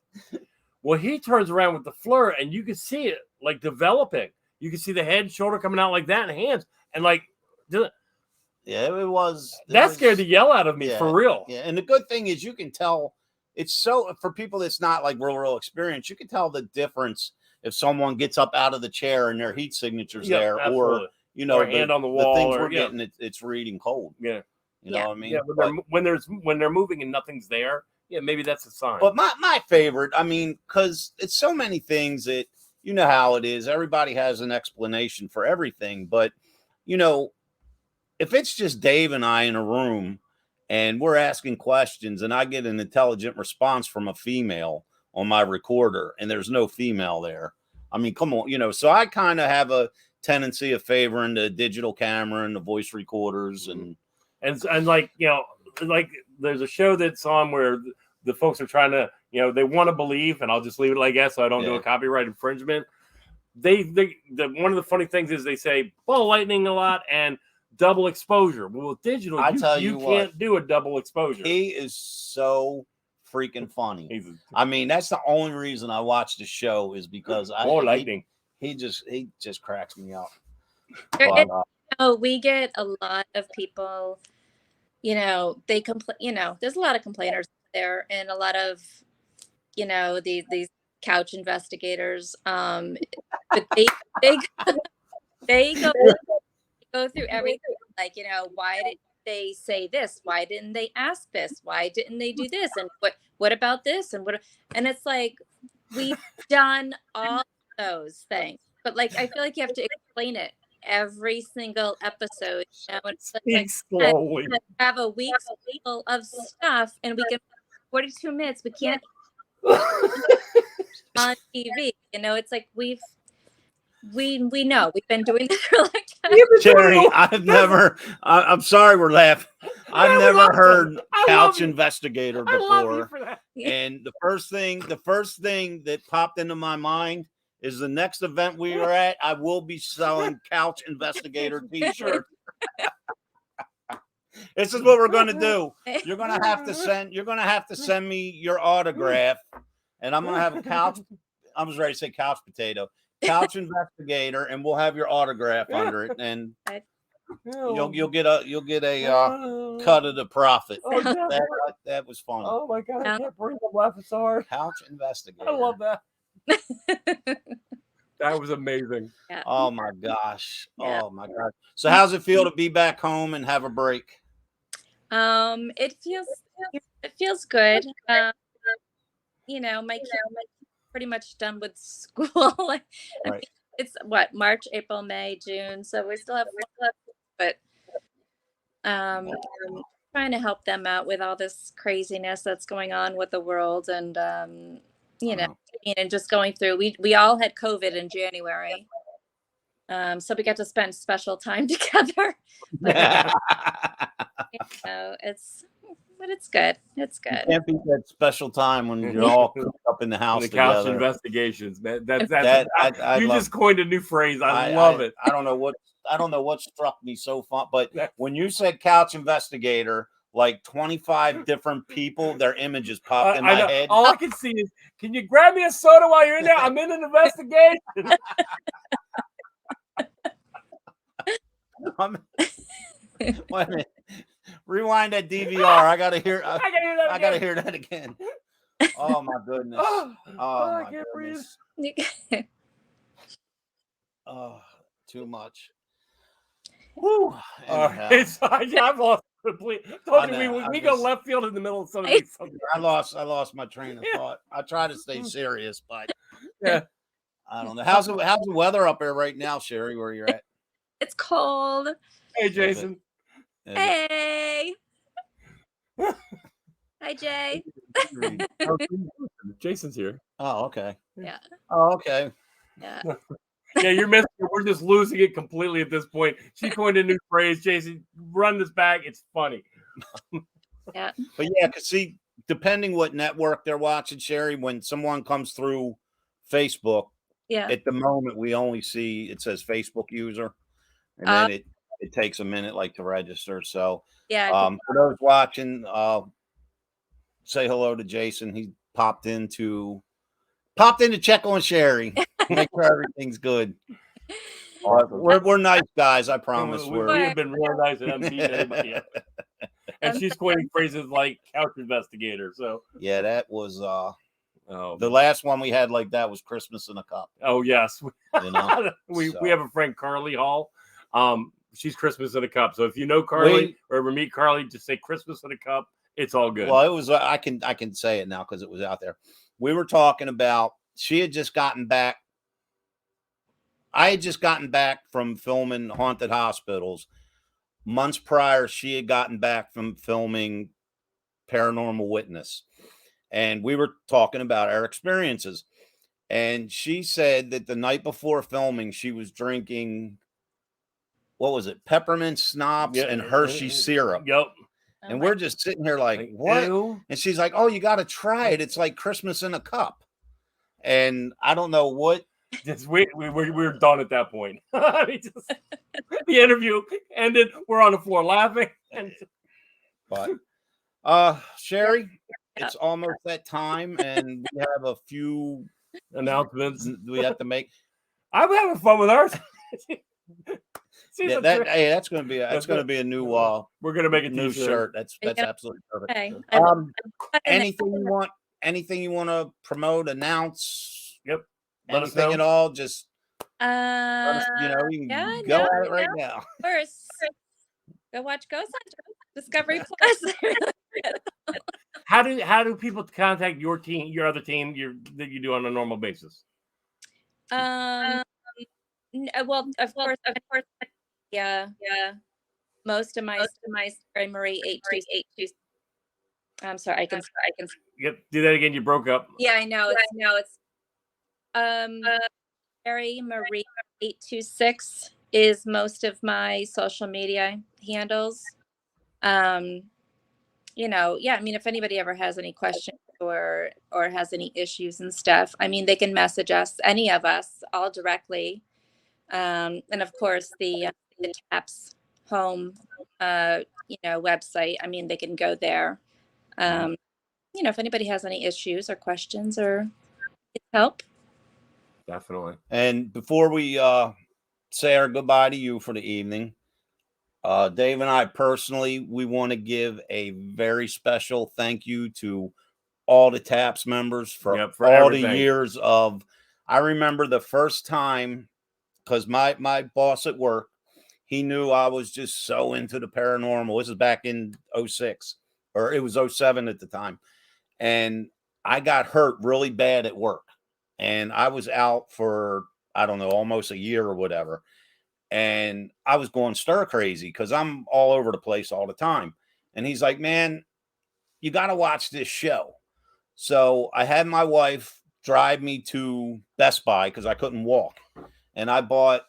Speaker 2: Well, he turns around with the FLIR, and you can see it like developing. You can see the head, shoulder coming out like that, and hands, and like,
Speaker 3: yeah, it was.
Speaker 2: That scared the yell out of me, for real.
Speaker 3: Yeah, and the good thing is you can tell. It's so, for people that's not like real experience, you can tell the difference if someone gets up out of the chair and their heat signature's there,
Speaker 2: absolutely.
Speaker 3: or you know,
Speaker 2: or hand on the wall.
Speaker 3: The things we're getting, it's reading cold.
Speaker 2: Yeah.
Speaker 3: You know what I mean?
Speaker 2: Yeah, when they're moving and nothing's there, yeah, maybe that's a sign.
Speaker 3: But my favorite, I mean, because it's so many things that, you know how it is. Everybody has an explanation for everything. But, you know, if it's just Dave and I in a room and we're asking questions and I get an intelligent response from a female on my recorder and there's no female there, I mean, come on, you know, so I kind of have a tendency of favoring the digital camera and the voice recorders and
Speaker 2: like, you know, like there's a show that's on where the folks are trying to, you know, they want to believe, and I'll just leave it like that so I don't do a copyright infringement. One of the funny things is they say ball lightning a lot and double exposure. Well, with digital, you can't do a double exposure.
Speaker 3: He is so freaking funny. I mean, that's the only reason I watch the show is because
Speaker 2: lightning.
Speaker 3: He just cracks me up.
Speaker 4: We get a lot of people, you know, they complain, you know, there's a lot of complainers there and a lot of, you know, these couch investigators. But they go through everything, like, you know, why did they say this? Why didn't they ask this? Why didn't they do this? And what about this? And it's like, we've done all those things, but like, I feel like you have to explain it every single episode. And it's
Speaker 2: Speak slowly.
Speaker 4: we have a week full of stuff, and we can 42 minutes. We can't on TV. It's like we know we've been doing this for a long time.
Speaker 3: Sherry, I'm sorry we're laughing. I've never heard couch investigator
Speaker 2: I love you
Speaker 3: before.
Speaker 2: for that.
Speaker 3: And the first thing that popped into my mind is the next event we are at, I will be selling couch investigator t-shirts. This is what we're gonna do. You're gonna have to send me your autograph, and I'm gonna have a couch. I was ready to say couch potato. Couch investigator, and we'll have your autograph under it, and you'll get a cut of the profit.
Speaker 2: Oh,
Speaker 3: that was fun.
Speaker 2: oh my God, I can't breathe. I'm laughing so hard.
Speaker 3: Couch investigator.
Speaker 2: I love that. That was amazing.
Speaker 4: Yeah.
Speaker 3: Oh my gosh.
Speaker 4: Yeah.
Speaker 3: Oh my God. So how's it feel to be back home and have a break?
Speaker 4: It feels good. My kid pretty much done with school. I mean,
Speaker 3: Right.
Speaker 4: it's what, March, April, May, June. So we still have, but trying to help them out with all this craziness that's going on with the world, and and just going through. We all had COVID in January, so we got to spend special time together. But, it's good. It's good.
Speaker 3: Can't beat that special time when you're all cooped up in the house
Speaker 2: The couch
Speaker 3: together.
Speaker 2: investigations, man.
Speaker 3: I
Speaker 2: You
Speaker 3: love
Speaker 2: just coined a new phrase. I love it.
Speaker 3: I don't know what struck me so fun, but when you said couch investigator, like 25 different people, their images popped in my head.
Speaker 2: All I can see is, can you grab me a soda while you're in there? I'm in an investigation.
Speaker 3: Wait a minute. Rewind that DVR. I gotta hear that again. Oh my goodness. Oh
Speaker 2: I
Speaker 3: my
Speaker 2: can't
Speaker 3: goodness. Oh, too much. Woo.
Speaker 2: Anyhow. I've lost complete. We go left field in the middle of some of these.
Speaker 3: I lost my train of thought. I try to stay serious, but
Speaker 2: yeah.
Speaker 3: I don't know. How's the weather up there right now, Sherry, where you're at?
Speaker 4: It's cold.
Speaker 2: Hey, Jason.
Speaker 4: Hey. Hi, Jay.
Speaker 2: Jason's here.
Speaker 3: Oh, okay.
Speaker 4: Yeah.
Speaker 3: Oh, okay.
Speaker 4: Yeah.
Speaker 2: Yeah, you're missing it. We're just losing it completely at this point. She coined a new phrase. Jason, run this back. It's funny.
Speaker 4: Yeah.
Speaker 3: But yeah, because see, depending what network they're watching, Sherry, when someone comes through Facebook, at the moment we only see it says Facebook user, and then it takes a minute like to register. So for those watching, say hello to Jason. He popped in to check on Sherry, make sure everything's good. We're nice guys, I promise.
Speaker 2: We have been real nice and haven't beaten anybody up. And she's coining phrases like couch investigator. So
Speaker 3: yeah, that was the last one we had like that was Christmas in a Cup.
Speaker 2: Oh yes,
Speaker 3: we
Speaker 2: have a friend, Carly Hall. She's Christmas in a Cup. So if you know Carly or ever meet Carly, just say Christmas in a Cup. It's all good.
Speaker 3: Well, it was. I can say it now because it was out there. We were talking about. She had just gotten back. I had just gotten back from filming Haunted Hospitals. Months prior, she had gotten back from filming Paranormal Witness. And we were talking about our experiences. And she said that the night before filming, she was drinking, what was it? Peppermint schnapps and Hershey syrup.
Speaker 2: Yep.
Speaker 3: And we're just sitting here like, what?
Speaker 2: Ew.
Speaker 3: And she's like, oh, you got to try it. It's like Christmas in a Cup. And I don't know what.
Speaker 2: We were done at that point. The interview ended. We're on the floor laughing.
Speaker 3: But Sherry, it's almost that time, and we have a few
Speaker 2: announcements
Speaker 3: we have to make.
Speaker 2: I'm having fun with ours.
Speaker 3: That's going to be a new.
Speaker 2: We're going to make a
Speaker 3: new shirt. That's absolutely perfect.
Speaker 4: Okay.
Speaker 3: Anything you want to promote, announce?
Speaker 2: Yep. Let us know.
Speaker 3: Anything at all? Just
Speaker 4: you
Speaker 3: you can go at it right now.
Speaker 4: First, go watch Ghost Hunter, Discovery Plus.
Speaker 2: How do people contact your team, your other team, that you do on a normal basis?
Speaker 4: Well, of course, yeah. Most of my Shari Marie 826. I'm sorry, I can.
Speaker 2: Yep. Do that again. You broke up.
Speaker 4: Yeah, I know. It's um Shari Marie 826 is most of my social media handles. Um, yeah, I mean, if anybody ever has any questions or has any issues and stuff, I mean, they can message us, any of us, all directly. And of course, the TAPS home, website. I mean, they can go there. If anybody has any issues or questions or help.
Speaker 2: Definitely.
Speaker 3: And before we say our goodbye to you for the evening, Dave and I personally, we want to give a very special thank you to all the TAPS members for all
Speaker 2: everything.
Speaker 3: the years of. I remember the first time, because my boss at work, he knew I was just so into the paranormal. This is back in 06, or it was 07 at the time. And I got hurt really bad at work. And I was out for, I don't know, almost a year or whatever. And I was going stir crazy because I'm all over the place all the time. And he's like, man, you got to watch this show. So I had my wife drive me to Best Buy because I couldn't walk. And I bought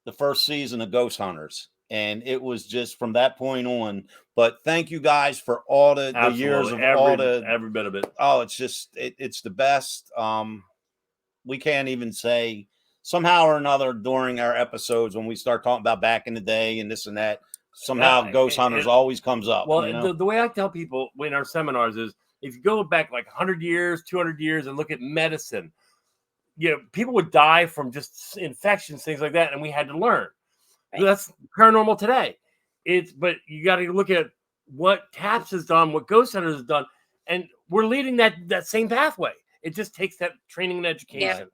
Speaker 3: the first season of Ghost Hunters. And it was just from that point on. But thank you guys for all the years of
Speaker 2: every bit of it.
Speaker 3: Oh, it's just, it's the best. We can't even say, somehow or another during our episodes when we start talking about back in the day and this and that, somehow Ghost Hunters always comes up.
Speaker 2: Well, the way I tell people in our seminars is, if you go back like 100 years, 200 years and look at medicine, people would die from just infections, things like that, and we had to learn. Right. That's paranormal today. But you got to look at what TAPS has done, what Ghost Hunters has done, and we're leading that same pathway. It just takes that training and education.
Speaker 4: Yeah,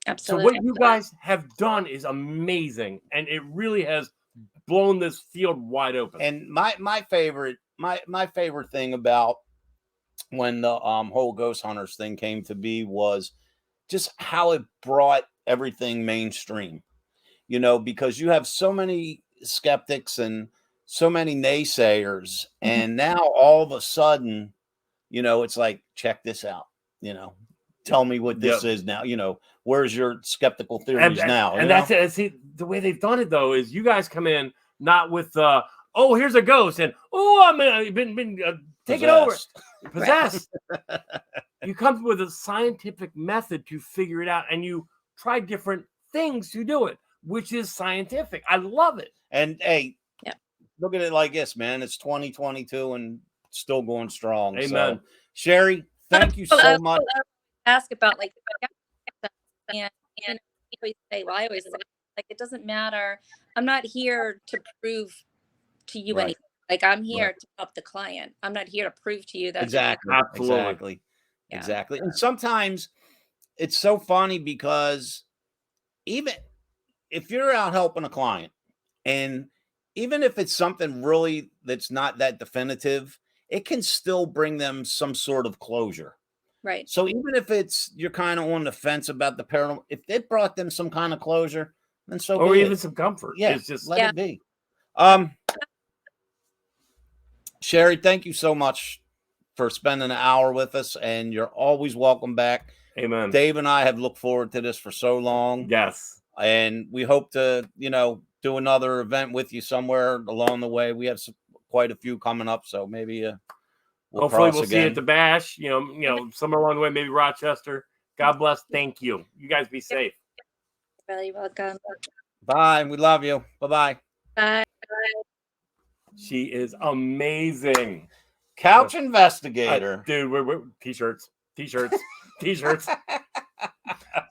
Speaker 4: absolutely.
Speaker 2: So what you guys have done is amazing, and it really has blown this field wide open.
Speaker 3: And my favorite thing about when the whole Ghost Hunters thing came to be was just how it brought everything mainstream. Because you have so many skeptics and so many naysayers, and now all of a sudden, it's like, check this out. Tell me what this is now. Where's your skeptical theories now?
Speaker 2: And that's it. See, the way they've done it though is you guys come in not with oh, here's a ghost, and I've been taken over, possessed. You come with a scientific method to figure it out, and you try different things to do it, which is scientific. I love it.
Speaker 3: And hey, look at it like this, man. It's 2022 and still going strong.
Speaker 2: Amen.
Speaker 3: So, Shari, thank you so much.
Speaker 4: Ask about and I always say, like, it doesn't matter. I'm not here to prove to you anything. Like, I'm here to help the client. I'm not here to prove to you that.
Speaker 3: Exactly. And sometimes it's so funny because even if you're out helping a client, and even if it's something really that's not that definitive, it can still bring them some sort of closure.
Speaker 4: Right.
Speaker 3: So even if you're kind of on the fence about the paranormal, if it brought them some kind of closure, then so
Speaker 2: or
Speaker 3: be
Speaker 2: even
Speaker 3: it.
Speaker 2: some comfort.
Speaker 3: Yeah,
Speaker 2: it's just
Speaker 3: let it be. Shari, thank you so much for spending an hour with us, and you're always welcome back.
Speaker 2: Amen.
Speaker 3: Dave and I have looked forward to this for so long.
Speaker 2: Yes.
Speaker 3: And we hope to, do another event with you somewhere along the way. We have quite a few coming up, so maybe
Speaker 2: hopefully we'll see you at the Bash, somewhere along the way, maybe Rochester. God bless. Thank you. You guys be safe.
Speaker 4: Really welcome.
Speaker 3: Bye. We love you. Bye-bye.
Speaker 4: Bye.
Speaker 2: She is amazing.
Speaker 3: Couch investigator.
Speaker 2: Dude, we're t-shirts.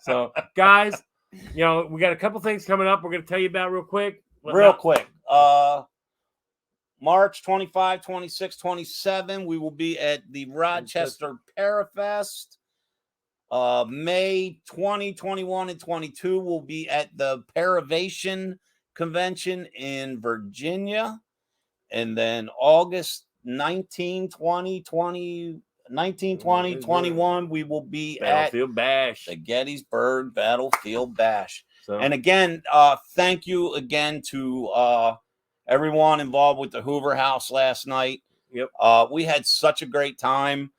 Speaker 2: So, guys, we got a couple things coming up we're going to tell you about real quick.
Speaker 3: March 25, 26, 27, we will be at the Rochester Parafest. May 20, 21, and 22 will be at the Paravation Convention in Virginia. And then August 19, 20, 21, we will be
Speaker 2: Battlefield
Speaker 3: at
Speaker 2: Bash.
Speaker 3: the Gettysburg Battlefield Bash.
Speaker 2: So
Speaker 3: And again, thank you again to everyone involved with the Hoover House last night.
Speaker 2: Yep.
Speaker 3: We had such a great time.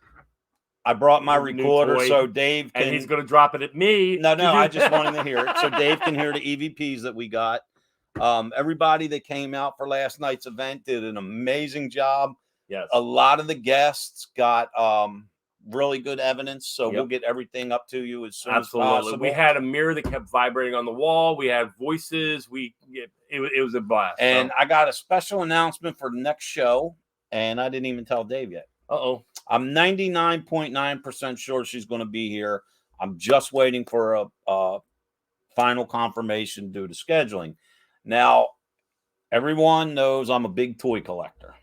Speaker 3: I brought my
Speaker 2: New
Speaker 3: recorder
Speaker 2: toy,
Speaker 3: so Dave can.
Speaker 2: and he's going to drop it at me.
Speaker 3: No,
Speaker 2: to do
Speaker 3: I just
Speaker 2: that.
Speaker 3: wanted to hear it so Dave can hear the EVPs that we got. Everybody that came out for last night's event did an amazing job.
Speaker 2: Yes.
Speaker 3: A lot of the guests got really good evidence, so
Speaker 2: Yep.
Speaker 3: we'll get everything up to you as soon
Speaker 2: Absolutely.
Speaker 3: as possible.
Speaker 2: We had a mirror that kept vibrating on the wall. We had voices. It was a blast.
Speaker 3: And I got a special announcement for the next show, and I didn't even tell Dave yet.
Speaker 2: Uh-oh.
Speaker 3: I'm 99.9% sure she's going to be here. I'm just waiting for a final confirmation due to scheduling. Now, everyone knows I'm a big toy collector,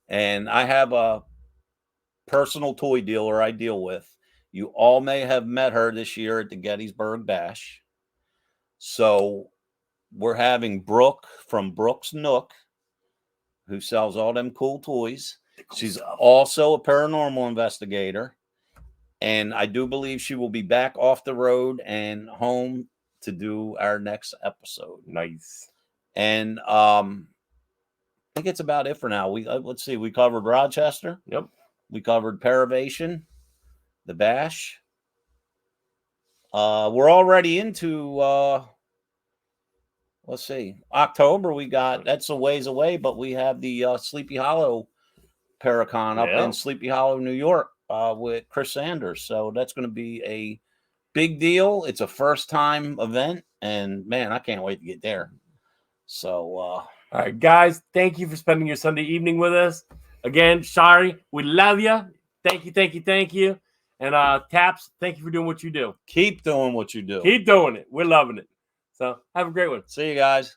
Speaker 3: and I have a personal toy dealer I deal with. You all may have met her this year at the Gettysburg Bash. So we're having Brooke from Brooke's Nook, who sells all them cool toys. She's also a paranormal investigator, and I do believe she will be back off the road and home to do our next episode.
Speaker 2: Nice.
Speaker 3: And I think it's about it for now. Let's see. We covered Rochester.
Speaker 2: Yep.
Speaker 3: We covered Paravation, the Bash. We're already into let's see, October. That's a ways away, but we have the Sleepy Hollow Paracon up in Sleepy Hollow, New York, with Chris Sanders. So that's going to be a big deal. It's a first time event, and man, I can't wait to get there. So
Speaker 2: all right, guys, thank you for spending your Sunday evening with us. Again, Shari, we love you. Thank you. And Taps, thank you for doing what you do.
Speaker 3: keep doing what you do.
Speaker 2: Keep doing it. We're loving it. So have a great one.
Speaker 3: See you guys.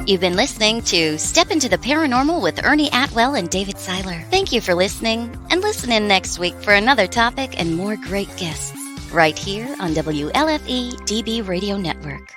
Speaker 1: You've been listening to Step into the Paranormal with Ernie Atwell and David Seiler. Thank you for listening, and listen in next week for another topic and more great guests right here on WLFE DB Radio Network.